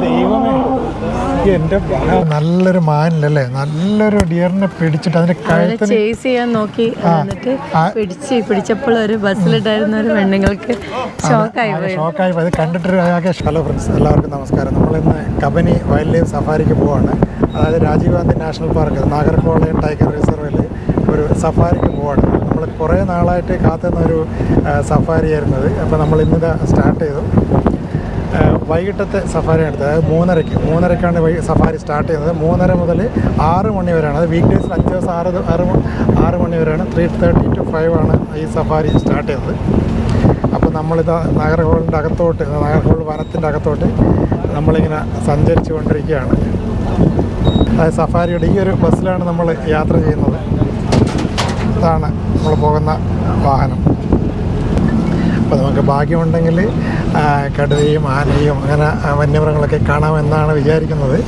ദൈവമേ, എന്റെ നല്ലൊരു മാനിലല്ലേ, നല്ലൊരു ഡിയറിനെ പിടിച്ചിട്ട് അതിന്റെ കഴുത്തിന് ചേസ് ചെയ്യാൻ നോക്കി. എന്നിട്ട് പിടിച്ചപ്പോൾ ഒരു ബസ്സിലിട്ടായിരുന്ന ഒരു പെണ്ണുങ്ങൾക്ക് ഷോക്കായി പോയി. അത് കണ്ടിട്ടൊരു ഹലോ ഫ്രണ്ട്സ്, എല്ലാവർക്കും നമസ്കാരം. നമ്മളിന്ന് കബനി വൈൽഡ് ലൈഫ് സഫാരിക്ക് പോവാണ്. അതായത് രാജീവ് ഗാന്ധി നാഷണൽ പാർക്ക്, നാഗർകോളയം ടൈഗർ റിസർവിൽ ഒരു സഫാരിക്ക് പോവാണ്. നമ്മൾ കുറേ നാളായിട്ട് കാത്തുനിന്നൊരു സഫാരി ആയിരുന്നത്. അപ്പോൾ നമ്മൾ ഇന്നിത് സ്റ്റാർട്ട് ചെയ്തു. വൈകിട്ടത്തെ സഫാരി എടുത്തത്, അതായത് മൂന്നരക്കാണ് സഫാരി സ്റ്റാർട്ട് ചെയ്യുന്നത്. 3:30 മുതൽ 6 മണി വരെയാണ്. അത് വീക്ക് ഡേയ്സിൽ 5 ദിവസം 6 മണി വരെയാണ്. 3:30 to 5 ആണ് ഈ സഫാരി സ്റ്റാർട്ട് ചെയ്യുന്നത്. അപ്പോൾ നമ്മളിത് നാഗർകോളിൻ്റെ അകത്തോട്ട്, നാഗർകോൾ വനത്തിൻ്റെ അകത്തോട്ട് നമ്മളിങ്ങനെ സഞ്ചരിച്ചു കൊണ്ടിരിക്കുകയാണ്. അതായത് സഫാരിയുടെ ഈ ഒരു ബസ്സിലാണ് നമ്മൾ യാത്ര ചെയ്യുന്നത്. ഇതാണ് നമ്മൾ പോകുന്ന വാഹനം. അപ്പോൾ നമുക്ക് ഭാഗ്യമുണ്ടെങ്കിൽ കടുവയും ആനയും അങ്ങനെ വന്യമൃഗങ്ങളൊക്കെ കാണാമെന്നാണ് വിചാരിക്കുന്നത്.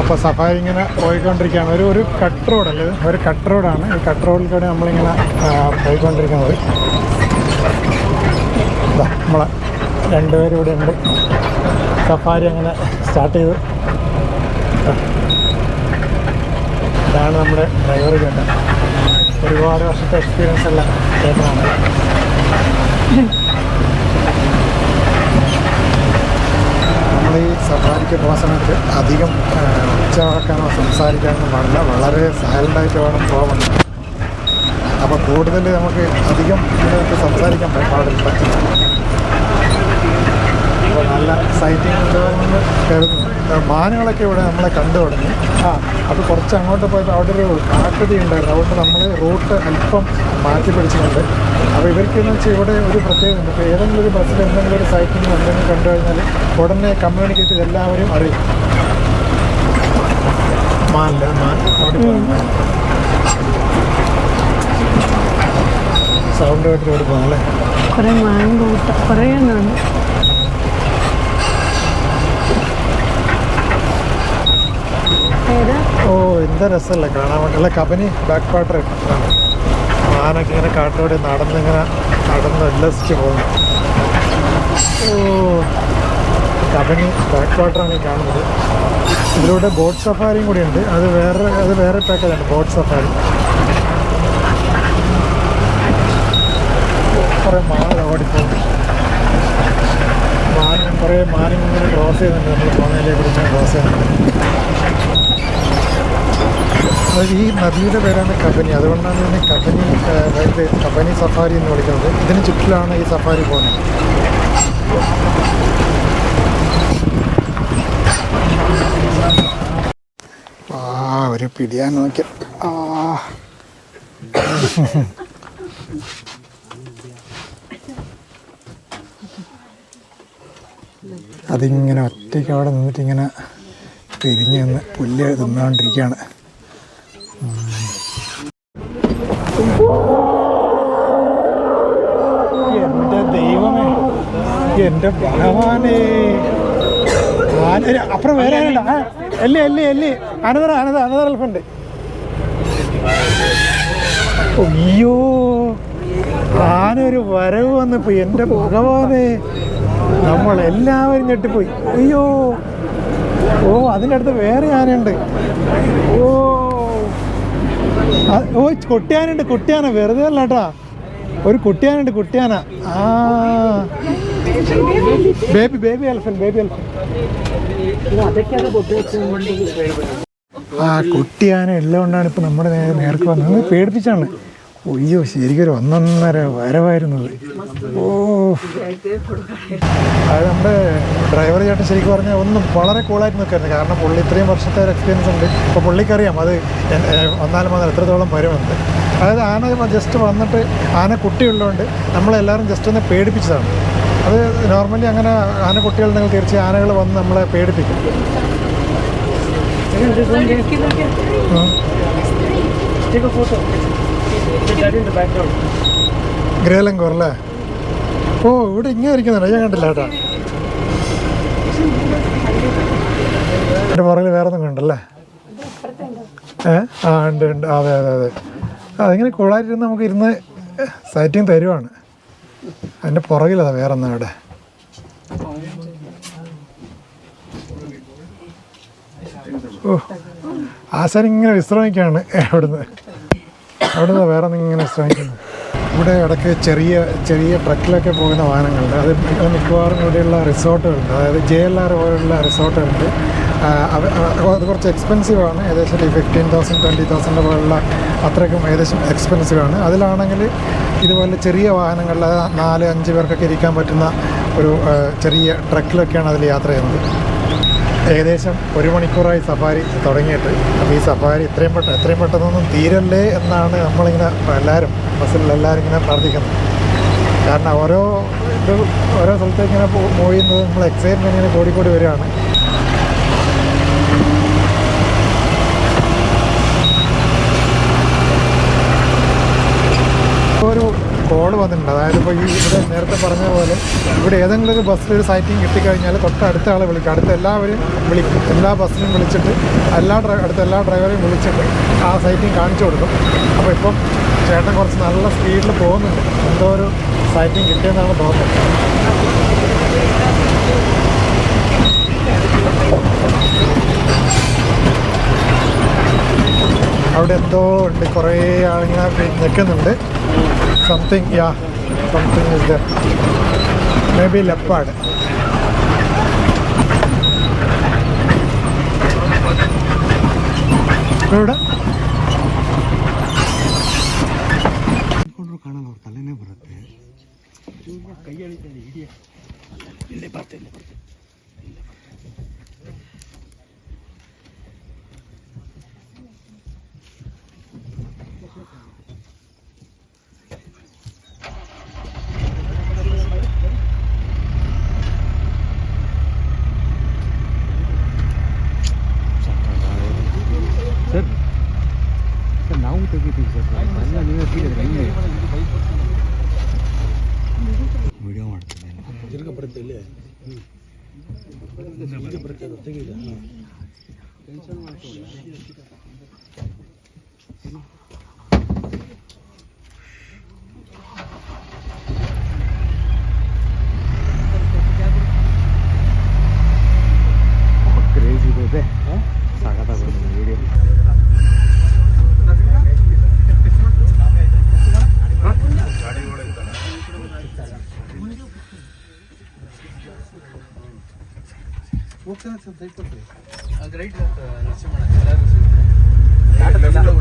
അപ്പോൾ സഫാരി ഇങ്ങനെ പോയിക്കൊണ്ടിരിക്കുകയാണ്. ഒരു കട്ട് റോഡല്ലേ, ഒരു കട്ട് റോഡാണ്. ഈ കട്ട് റോഡിൽ കൂടെ നമ്മളിങ്ങനെ പോയിക്കൊണ്ടിരിക്കുന്നത്. നമ്മളെ രണ്ടുപേരും ഇവിടെ ഉണ്ട്. സഫാരി അങ്ങനെ സ്റ്റാർട്ട് ചെയ്തു. ഇതാണ് നമ്മുടെ ഡ്രൈവർ ചേട്ടൻ. ഒരുപാട് വർഷത്തെ എക്സ്പീരിയൻസ് ഉള്ള ചേട്ടനാണ്. നമ്മൾ ഈ സഫാരിക്ക് പോകുന്ന സമയത്ത് അധികം ഉച്ചവഴക്കാനോ സംസാരിക്കാനോ പാടില്ല. വളരെ സൈലൻ്റായിട്ട് വേണം പോകണം. അപ്പോൾ കൂടുതൽ നമുക്ക് അധികം ഇതിനകത്ത് സംസാരിക്കാൻ പാടില്ല. അപ്പോൾ നല്ല സൈറ്റിംഗ് ഉണ്ടാകുമെന്ന് കരുതുന്നു. മാനുകളൊക്കെ ഇവിടെ നമ്മളെ കണ്ടു തുടങ്ങി. അത് കുറച്ച് അങ്ങോട്ട് പോയപ്പോൾ അവിടെ ഒരു കാട്ടുതീ ഉണ്ടായിരുന്നു. അതുകൊണ്ട് നമ്മൾ റൂട്ട് അല്പം മാറ്റി പിടിച്ചിട്ടുണ്ട്. അപ്പോൾ ഇവർക്കെന്ന് വെച്ചാൽ ഇവിടെ ഒരു പ്രത്യേകത, ഇപ്പോൾ ഏതെങ്കിലും ഒരു ബസ്സിൽ എന്തെങ്കിലും ഒരു സൈറ്റിംഗ് എന്തെങ്കിലും കണ്ടു കഴിഞ്ഞാൽ ഉടനെ കമ്മ്യൂണിക്കേറ്റ് ചെയ്ത് എല്ലാവരും അറിയും. മാൻ സൗണ്ട് കേട്ടിട്ട് ഒരു പോലെ കുറേ മാൻ കുറേ എണ്ണമുണ്ട്. ഓ, എന്താ രസമല്ലേ കാണാൻ വേണ്ടിയുള്ള കബനി ബാക്ക് വാട്ടർ. ആനൊക്കെ ഇങ്ങനെ കാട്ടിലൂടെ നടന്ന് ഉല്ലസിച്ച് പോകുന്നു. ഓ, കബനി ബാക്ക് വാട്ടറാണ് ഈ കാണുന്നത്. ഇതിലൂടെ ബോട്ട് സഫാരിയും കൂടി ഉണ്ട്. അത് വേറെ പാക്കേജാണ് ബോട്ട് സഫാരി. കുറേ മാൻ ഓടിപ്പോകും. കുറേ മാനിങ്ങനെ ക്രോസ് ചെയ്യുന്നുണ്ട്. നമ്മൾ പോകുന്നതിലേക്ക് ക്രോസ് ചെയ്യുന്നുണ്ട്. ഈ നദിയുടെ പേരാണ് കബനി. അതുകൊണ്ടാണ് ഇതിനെ കബനി സഫാരി എന്ന് വിളിക്കുന്നത്. ഇതിന് ചുറ്റിലാണ് ഈ സഫാരി പോകുന്നത്. ഒരു പിടിയാൻ നോക്കിയ അതിങ്ങനെ ഒറ്റയ്ക്ക് അവിടെ നിന്നിട്ടിങ്ങനെ തിരിഞ്ഞ് നിന്ന് പുല്ല് തിന്നുകൊണ്ടിരിക്കുകയാണ്. എൻ്റെ ദൈവമേ, എൻ്റെ ഭഗവാനേ, അപ്പുറം വേറെ അല്ലേ അനദർ എലിഫന്റ്. അയ്യോ, ആനൊരു വരവ് വന്നപ്പോൾ എൻ്റെ ഭഗവാനെ, നമ്മളെല്ലാവരും ഞെട്ടിപ്പോയി. അയ്യോ, അതിൻ്റെ അടുത്ത് വേറെ ആനയുണ്ട്. കുട്ടിയാന വെറുതെ അല്ല കേട്ടാ, ഒരു കുട്ടിയാനുണ്ട്. Baby elephant. കുട്ടിയാന എല്ലാം കൊണ്ടാണ് ഇപ്പം നമ്മുടെ നേർക്ക് വന്നത്. പേടിപ്പിച്ചാണ്. അയ്യോ, ശരിക്കും 1.5 വരവായിരുന്നത്. അത് നമ്മുടെ ഡ്രൈവർ ചേട്ടൻ ശരിക്കും പറഞ്ഞാൽ വളരെ കൂളായിട്ട് നിൽക്കായിരുന്നു. കാരണം പുള്ളി ഇത്രയും വർഷത്തെ ഒരു എക്സ്പീരിയൻസ് ഉണ്ട്. ഇപ്പോൾ പുള്ളിക്കറിയാം അത് വന്നാൽ എത്രത്തോളം വരുമെന്ന്. അതായത് ആന ജസ്റ്റ് വന്നിട്ട്, ആന കുട്ടിയുള്ളതുകൊണ്ട് നമ്മളെല്ലാവരും ജസ്റ്റ് ഒന്ന് പേടിപ്പിച്ചതാണ്. അത് നോർമലി അങ്ങനെ ആന കുട്ടികളുണ്ടെങ്കിൽ തീർച്ചയായും ആനകൾ വന്ന് നമ്മളെ പേടിപ്പിക്കും. Take a photo. Put that in the background. ഗ്രേലങ്കോർ അല്ലേ? ഓ, ഇവിടെ ഇങ്ങനെ ഇരിക്കുന്നുണ്ട്, ഞാൻ കണ്ടില്ല കേട്ടോ. എൻ്റെ പുറകിൽ വേറെ ഒന്നും കണ്ടല്ലേ? ആ ഉണ്ട് ഉണ്ട്, അതെ അതെ അതെ. അതിങ്ങനെ കൂളായിട്ടിരുന്ന് നമുക്ക് ഇരുന്ന് സൈറ്റിങ് തരുവാണ്. അതിൻ്റെ പുറകിലതാ വേറെ ഒന്നും അവിടെ. ഓ, ആശാൻ ഇങ്ങനെ വിശ്രമിക്കുകയാണ്. അവിടുന്ന് വേറെ ഒന്നും ഇങ്ങനെ വിശ്രമിക്കുന്നു. ഇവിടെ ഇടയ്ക്ക് ചെറിയ ചെറിയ ട്രക്കിലൊക്കെ പോകുന്ന വാഹനങ്ങളുണ്ട്. അത് മിക്കവാറും ഇവിടെയുള്ള റിസോർട്ടുകളുണ്ട്, അതായത് JLR പോലുള്ള റിസോർട്ടുകളുണ്ട്. അത് കുറച്ച് എക്സ്പെൻസീവാണ്, ഏകദേശം 15,000 20,000 പോലുള്ള അത്രയ്ക്കും ഏകദേശം എക്സ്പെൻസീവാണ്. അതിലാണെങ്കിൽ ഇതുപോലെ ചെറിയ വാഹനങ്ങളിൽ 4-5 പേർക്കൊക്കെ ഇരിക്കാൻ പറ്റുന്ന ഒരു ചെറിയ ട്രക്കിലൊക്കെയാണ് അതിൽ യാത്ര ചെയ്യുന്നത്. ഏകദേശം 1 മണിക്കൂറായി സഫാരി തുടങ്ങിയിട്ട്. അപ്പോൾ ഈ സഫാരി എത്രയും പെട്ടെന്നൊന്നും തീരല്ലേ എന്നാണ് നമ്മളിങ്ങനെ എല്ലാവരും ബസ്സിലെല്ലാവരും ഇങ്ങനെ പ്രാർത്ഥിക്കുന്നത്. കാരണം ഓരോ സ്ഥലത്തേക്ക് ഇങ്ങനെ മൂവ് ചെയ്യുന്നത് നമ്മൾ എക്സൈറ്റ്മെൻറ്റ് ഇങ്ങനെ കൂടിക്കൂടി വരികയാണ്. ഒരു കോൾ വന്നിട്ടുണ്ട്, അതായത് ഇപ്പോൾ ഇവിടെ നേരത്തെ പറഞ്ഞ പോലെ ഇവിടെ ഏതെങ്കിലും ഒരു ബസ്സിലൊരു സൈറ്റിങ് കിട്ടിക്കഴിഞ്ഞാൽ തൊട്ടടുത്ത ആളെ വിളിക്കും, അടുത്ത എല്ലാവരും വിളിക്കും, എല്ലാ ബസ്സിലും വിളിച്ചിട്ട് അടുത്ത എല്ലാ ഡ്രൈവറെയും വിളിച്ചിട്ട് ആ സൈറ്റിങ് കാണിച്ചു കൊടുക്കും. അപ്പോൾ ഇപ്പം ചേട്ടൻ കുറച്ച് നല്ല സ്പീഡിൽ പോകുന്നുണ്ട്, എന്തോ ഒരു സൈറ്റിങ് കിട്ടിയെന്നാണ് തോന്നുന്നത്. അവിടെ എന്തോ ഉണ്ട്, കുറേ ആളിങ്ങനെ നിൽക്കുന്നുണ്ട്. Something is there. Maybe leopard. എവിടെ? തലേനെ പുറത്ത് കൈയടിക്കാൻ ഇല്ലേ പറ്റില്ല. ನಾವು ತೆಗಿತೀವಿ ಸರ್, ಎಲ್ಲ ನೀವೇ ವಿಡಿಯೋ ಮಾಡ್ತೀನಿ. ತಿರ್ಗ ಬರುತ್ತೆ ಇಲ್ಲಿ ಬರುತ್ತೆ, ತೆಗೀದ ಟೆನ್ಷನ್ ಮಾಡ್ಕೊಳ್ಳಿ. ಕ್ರೇಜ್ ಇದೆ, ಸಾಕಾಗ ವಿಡಿಯೋ. ಹೋಗ್ತಾನೆ ಸರ್, ಸೈಡ್ ಕೊಡ್ತೀವಿ ಅದು ರೈಟ್ ನರಸಿಂಹಣ್ಣ ಎಲ್ಲರೂ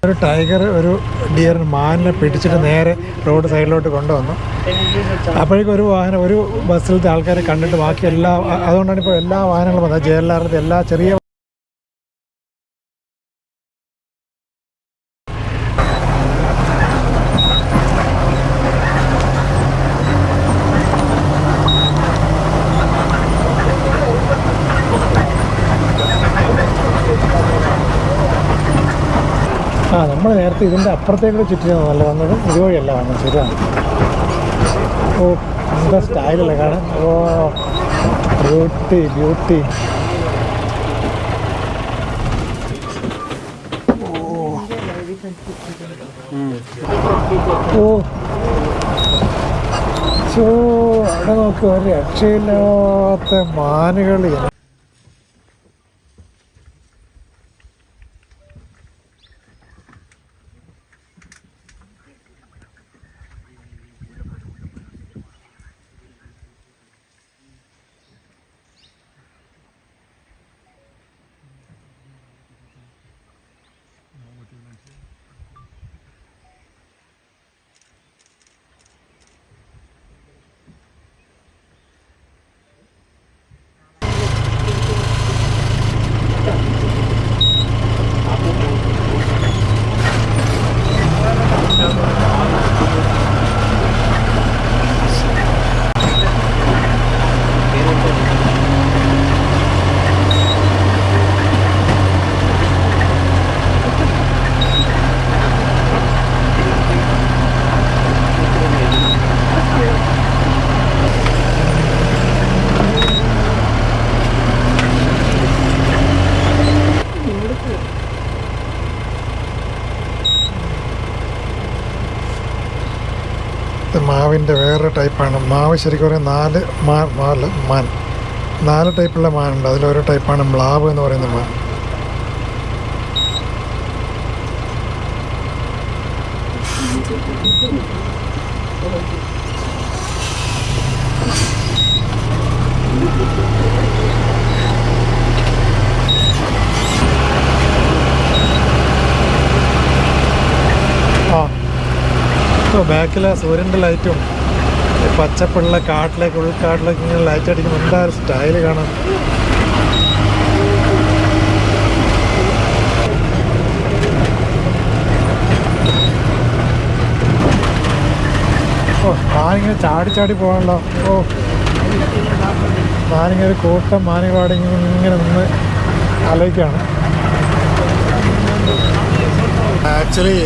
ഒരു ടൈഗർ ഒരു ഡിയറിന് മാനിനെ പിടിച്ചിട്ട് നേരെ റോഡ് സൈഡിലോട്ട് കൊണ്ടുവന്നു. അപ്പോഴേക്കും ഒരു ബസ്സിലത്തെ ആൾക്കാരെ കണ്ടിട്ട് ബാക്കി അതുകൊണ്ടാണ് ഇപ്പോൾ എല്ലാ വാഹനങ്ങളും വന്നത്. JLRത്തെ എല്ലാ ചെറിയ നമ്മൾ നേരത്തെ ഇതിൻ്റെ അപ്പുറത്തേക്കൂടെ ചുറ്റിയാണ് നല്ല വന്നത്, ഇതുവഴിയല്ല വന്നത്. ശരിയാണ്. ഓ, എന്താ സ്റ്റൈലല്ലേ കാണാൻ. ഓ, ബ്യൂട്ടി. ഓ അവിടെ നോക്കുക, ഒരു രക്ഷയില്ലാത്ത മാനുകൾ. മാവിൻ്റെ വേറൊരു ടൈപ്പാണ്. മാവ് ശരിക്കും പറഞ്ഞാൽ മാൻ 4 ടൈപ്പുള്ള മാനുണ്ട്. അതിലൊരു ടൈപ്പാണ് മ്ലാവ് എന്ന് പറയുന്ന മാൻ. ഇപ്പോൾ ബാക്കിലെ സൂര്യൻ്റെ ലൈറ്റും പച്ചപ്പുള്ള ഉൾക്കാട്ടിലേക്ക് ഇങ്ങനെ ലൈറ്റ് അടിക്കുമ്പോൾ എന്താ ഒരു സ്റ്റൈല് കാണാൻ. മാനിങ്ങനെ ചാടി പോകാനുള്ള മാനിങ്ങനെ ഒരു കൂട്ടം മാനിപാടി ഇങ്ങനെ നിന്ന് ആലോചിക്കുകയാണ്. ആക്ച്വലി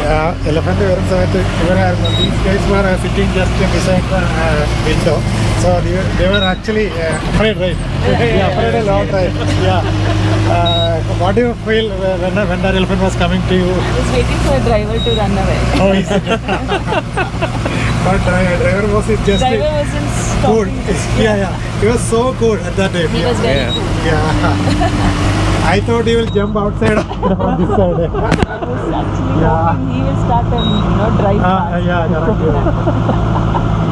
എലഫൻറ്റ് വരുന്ന സമയത്ത് ഇവരായിരുന്നു these guys were sitting just beside window. So they were actually afraid, right? Yeah, afraid a lot, right? Yeah. What do you feel when that elephant was coming to you? I was waiting for a driver to run away. Oh, is it? But driver was just Driver wasn't cool. stopping. Yeah. He was so cool at that time. He was very cool. Yeah. I thought he will jump outside from this side. I was actually Yeah. hoping he will start and drive fast. Yeah, correct.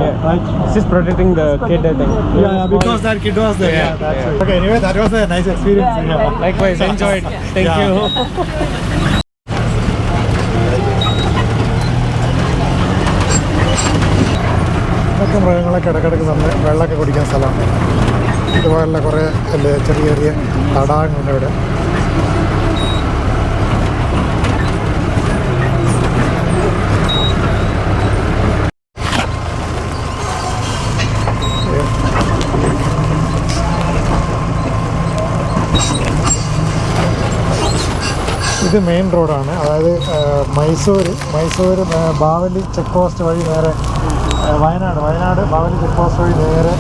Yeah. Right. She's protecting the kid, I think. Yeah, because that kid was there. Yeah, That's yeah. it. Okay, anyway, that was a nice experience. Yeah, Yeah. Likewise, enjoyed. Thank Yeah. you. ഇതൊക്കെ മൃഗങ്ങളൊക്കെ ഇടയ്ക്കിടയ്ക്ക് വന്ന് വെള്ളമൊക്കെ കുടിക്കാൻ സ്ഥലമാണ്. ഇതുപോലുള്ള കുറേ ചെറിയ ചെറിയ തടാകങ്ങളുണ്ട് ഇവിടെ. ഇത് മെയിൻ റോഡാണ്. അതായത് മൈസൂർ ബാവലി ചെക്ക് പോസ്റ്റ് വഴി നേരെ വയനാട് ബാവലി ചെക്ക് പോസ്റ്റ് വഴി നേരെ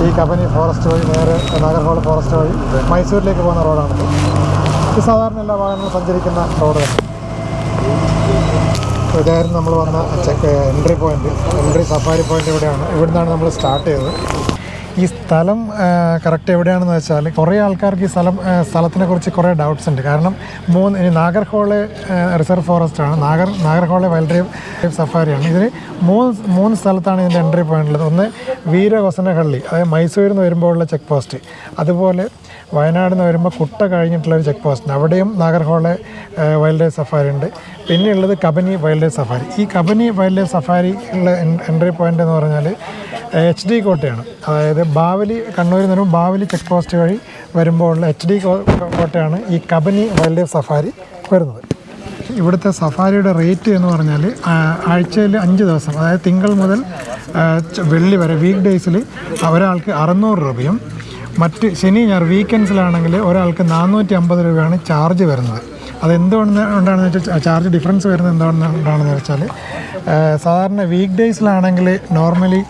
ഈ കബനി ഫോറസ്റ്റ് വഴി നേരെ നാഗർഹോള ഫോറസ്റ്റ് വഴി മൈസൂരിലേക്ക് പോകുന്ന റോഡാണിത്. ഇത് സാധാരണ എല്ലാ വാഹനങ്ങളും സഞ്ചരിക്കുന്ന റോഡ് തന്നെ. ഇതായിരുന്നു നമ്മൾ വന്ന എൻട്രി സഫാരി പോയിൻ്റ് ഇവിടെയാണ്. ഇവിടുന്നാണ് നമ്മൾ സ്റ്റാർട്ട് ചെയ്തത്. ഈ സ്ഥലം കറക്റ്റ് എവിടെയാണെന്ന് വെച്ചാൽ കുറേ ആൾക്കാർക്ക് ഈ സ്ഥലത്തിനെ കുറിച്ച് കുറേ ഡൗട്ട്സ് ഉണ്ട്. കാരണം നാഗർഹോളെ റിസർവ് ഫോറസ്റ്റാണ്, നാഗർഹോളെ വൈൽഡ് ലൈഫ് സഫാരിയാണ്. ഇതിന് മൂന്ന് സ്ഥലത്താണ് ഇതിൻ്റെ എൻട്രി പോയിൻ്റ് ഉള്ളത്. ഒന്ന് വീരവസനഹള്ളി, അതായത് മൈസൂരിൽ നിന്ന് വരുമ്പോഴുള്ള ചെക്ക് പോസ്റ്റ്. അതുപോലെ വയനാട് നിന്ന് വരുമ്പോൾ കുട്ട കഴിഞ്ഞിട്ടുള്ളൊരു ചെക്ക് പോസ്റ്റ്, അവിടെയും നാഗർഹോളെ വൈൽഡ് ലൈഫ് സഫാരി ഉണ്ട്. പിന്നെയുള്ളത് കബനി വൈൽഡ് ലൈഫ് സഫാരി. ഈ കബനി വൈൽഡ് ലൈഫ് സഫാരി ഉള്ള എൻട്രി പോയിൻ്റ് എന്ന് പറഞ്ഞാൽ HD കോട്ടയാണ്. അതായത് കണ്ണൂരിൽ നിന്ന് വരുമ്പോൾ ബാവലി ചെക്ക് പോസ്റ്റ് വഴി വരുമ്പോൾ ഉള്ള HD കോട്ടയാണ് ഈ കബനി വൈൽഡ് ലൈഫ് സഫാരി വരുന്നത്. ഇവിടുത്തെ സഫാരിയുടെ റേറ്റ് എന്ന് പറഞ്ഞാൽ ആഴ്ചയിൽ 5 ദിവസം, അതായത് തിങ്കൾ മുതൽ വെള്ളി വരെ വീക്ക് ഡേയ്സിൽ ഒരാൾക്ക് 600 രൂപയും മറ്റ് ശനി ഞായർ വീക്കെൻഡ്സിലാണെങ്കിൽ ഒരാൾക്ക് 450 രൂപയാണ് ചാർജ് വരുന്നത്. അതെന്തുകൊണ്ടാണെന്ന് വെച്ചാൽ ചാർജ് ഡിഫറൻസ് വരുന്നത് എന്തുകൊണ്ടാണെന്ന് വെച്ചാൽ സാധാരണ വീക്ക് ഡേയ്സിലാണെങ്കിൽ നോർമലി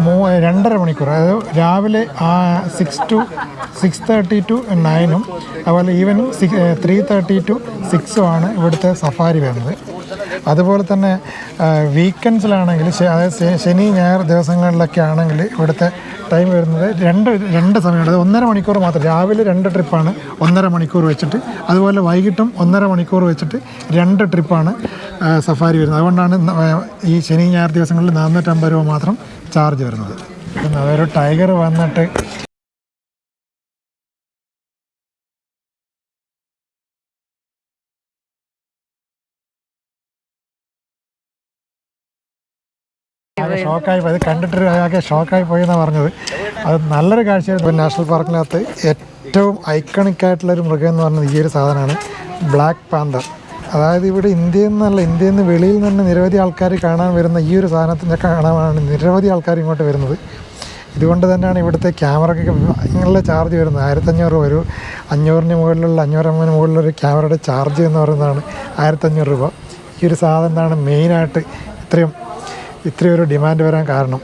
2.5 മണിക്കൂർ, അതായത് രാവിലെ 6:30 to 9 അതുപോലെ ഈവനിങ് 3:30 to 6 ആണ് ഇവിടുത്തെ സഫാരി വരുന്നത്. അതുപോലെ തന്നെ വീക്കെൻഡ്സിലാണെങ്കിൽ അതായത് ശനി ഞായർ ദിവസങ്ങളിലൊക്കെ ആണെങ്കിൽ ഇവിടുത്തെ ടൈം വരുന്നത് രണ്ട് സമയമുണ്ട്. 1.5 മണിക്കൂർ മാത്രം. രാവിലെ 2 ട്രിപ്പാണ് 1.5 മണിക്കൂർ വെച്ചിട്ട്, അതുപോലെ വൈകിട്ടും 1.5 മണിക്കൂർ വെച്ചിട്ട് 2 ട്രിപ്പാണ് സഫാരി വരുന്നത്. അതുകൊണ്ടാണ് ഈ ശനി ഞായർ ദിവസങ്ങളിൽ 450 രൂപ മാത്രം ചാർജ് വരുന്നത്. അതൊരു ടൈഗർ വന്നിട്ട് ഷോക്കായി പോയി. അത് കണ്ടിട്ട് ആകെ ഷോക്കായി പോയി എന്നാണ് പറഞ്ഞത്. അത് നല്ലൊരു കാഴ്ചയായിരുന്നു. നാഷണൽ പാർക്കിനകത്ത് ഏറ്റവും ഐക്കണിക് ആയിട്ടുള്ളൊരു മൃഗം എന്ന് പറഞ്ഞത് ഈ ഒരു സാധനമാണ്, ബ്ലാക്ക് പാന്തർ. അതായത് ഇവിടെ ഇന്ത്യയിൽ നിന്ന് വെളിയിൽ നിന്ന് നിരവധി ആൾക്കാർ കാണാൻ വരുന്ന ഈ ഒരു സാധനത്തിനെ കാണാനാണ് നിരവധി ആൾക്കാർ ഇങ്ങോട്ട് വരുന്നത്. ഇതുകൊണ്ട് തന്നെയാണ് ഇവിടുത്തെ ക്യാമറയ്ക്കൊക്കെ ഇങ്ങനെയുള്ള ചാർജ് വരുന്നത്. 1500 രൂപ. ഒരു 500-ന് മുകളിലുള്ള 550-ന് മുകളിലൊരു ക്യാമറയുടെ ചാർജ് എന്ന് പറയുന്നതാണ് 1500 രൂപ. ഈ ഒരു സാധനമാണ് മെയിനായിട്ട് ഇത്രയും ഒരു ഡിമാൻഡ് വരാൻ കാരണം.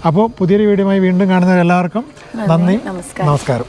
അപ്പോൾ പുതിയൊരു വീഡിയോയുമായി വീണ്ടും കാണുന്നവരെല്ലാവർക്കും നന്ദി, നമസ്കാരം.